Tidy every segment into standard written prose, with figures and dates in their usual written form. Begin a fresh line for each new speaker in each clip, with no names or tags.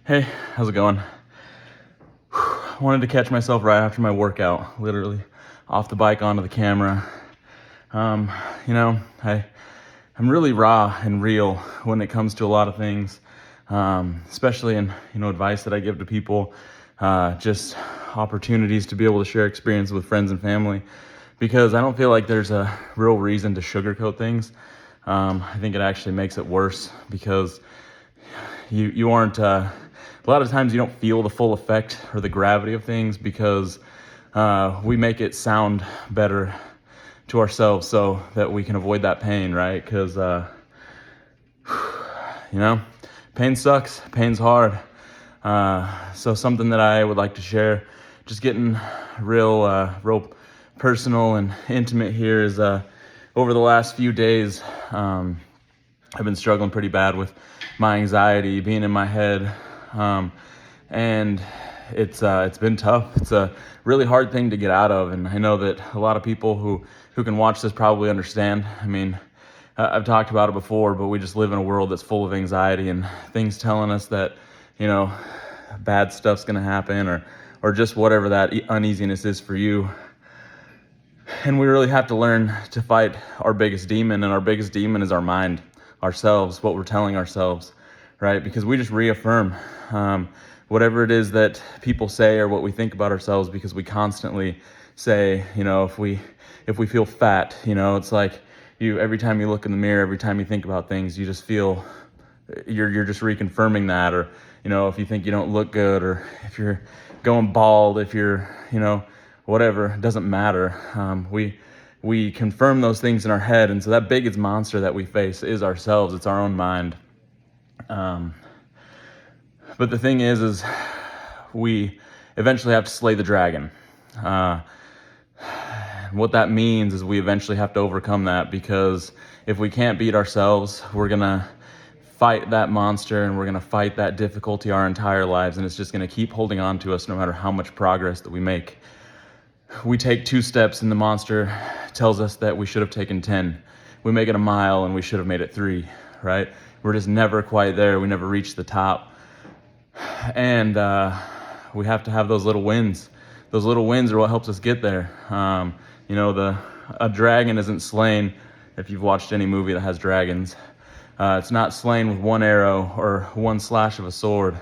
Hey, how's it going? Wanted to catch myself right after my workout, literally off the bike onto the camera. Um, you know, I'm really raw and real when it comes to a lot of things, especially in advice that I give to people, just opportunities to be able to share experience with friends and family, because I don't feel like there's a real reason to sugarcoat things. I think it actually makes it worse because you aren't a lot of times you don't feel the full effect or the gravity of things because we make it sound better to ourselves so that we can avoid that pain, right? Because pain sucks, pain's hard. So something that I would like to share, just getting real personal and intimate here, is over the last few days, I've been struggling pretty bad with my anxiety being in my head, and it's been tough. It's a really hard thing to get out of, and I know that a lot of people who can watch this probably understand. I mean, I've talked about it before, but we just live in a world that's full of anxiety and things telling us that, bad stuff's gonna happen, or just whatever that uneasiness is for you. And we really have to learn to fight our biggest demon, and our biggest demon is our mind, ourselves, what we're telling ourselves, right? Because we just reaffirm whatever it is that people say or what we think about ourselves, because we constantly say, if we feel fat, it's like every time you look in the mirror, every time you think about things, you just feel you're just reconfirming that. Or if you think you don't look good, or if you're going bald, if you're whatever, it doesn't matter. We confirm those things in our head, and so that biggest monster that we face is ourselves. It's our own mind. But the thing is we eventually have to slay the dragon. What that means is we eventually have to overcome that, because if we can't beat ourselves, we're gonna fight that monster, and we're gonna fight that difficulty our entire lives, and it's just gonna keep holding on to us no matter how much progress that we make. We take 2 steps and the monster tells us that we should have taken 10. We make it a mile and we should have made it 3, right? We're just never quite there. We never reach the top. And we have to have those little wins. Those little wins are what helps us get there. A dragon isn't slain, if you've watched any movie that has dragons. It's not slain with one arrow or one slash of a sword.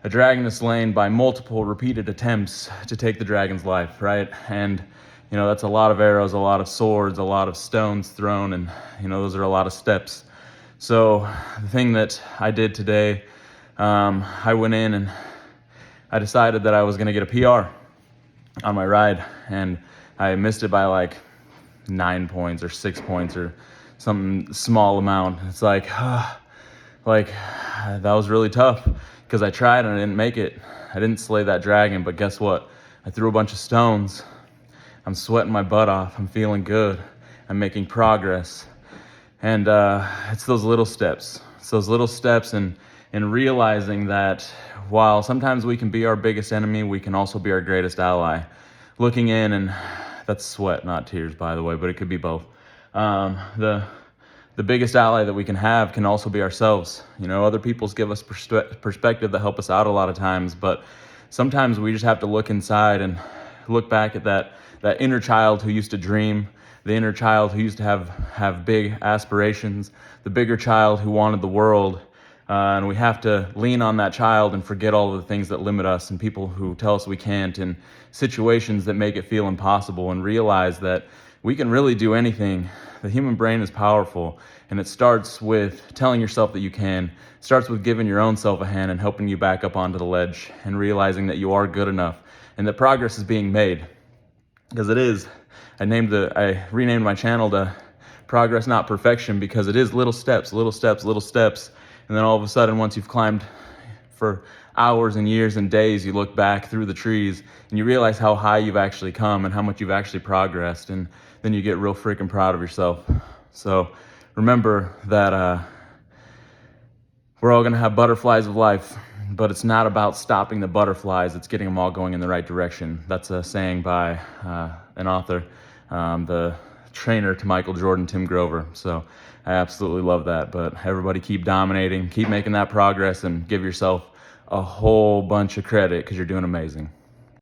A dragon is slain by multiple repeated attempts to take the dragon's life, right? And that's a lot of arrows, a lot of swords, a lot of stones thrown, and those are a lot of steps. So the thing that I did today, I went in and I decided that I was gonna get a PR on my ride, and I missed it by like 9 points or 6 points or some small amount. It's like that was really tough, because I tried and I didn't make it. I didn't slay that dragon, but guess what? I threw a bunch of stones. I'm sweating my butt off. I'm feeling good. I'm making progress. And it's those little steps. It's those little steps, and realizing that while sometimes we can be our biggest enemy, we can also be our greatest ally. Looking in, and that's sweat, not tears, by the way, but it could be both. The biggest ally that we can have can also be ourselves. Other people's give us perspective that help us out a lot of times, but sometimes we just have to look inside and look back at that inner child who used to dream, the inner child who used to have big aspirations, the bigger child who wanted the world. And we have to lean on that child and forget all of the things that limit us, and people who tell us we can't, and situations that make it feel impossible, and realize that we can really do anything. The human brain is powerful, and it starts with telling yourself that you can. It starts with giving your own self a hand and helping you back up onto the ledge, and realizing that you are good enough and that progress is being made. Because it is. I renamed my channel to Progress Not Perfection, because it is little steps, little steps, little steps. And then all of a sudden, once you've climbed for hours and years and days, you look back through the trees and you realize how high you've actually come and how much you've actually progressed. And then you get real freaking proud of yourself. So remember that we're all gonna have butterflies of life, but it's not about stopping the butterflies, it's getting them all going in the right direction. That's a saying by an author, the trainer to Michael Jordan, Tim Grover. So I absolutely love that. But everybody keep dominating, keep making that progress, and give yourself a whole bunch of credit because you're doing amazing.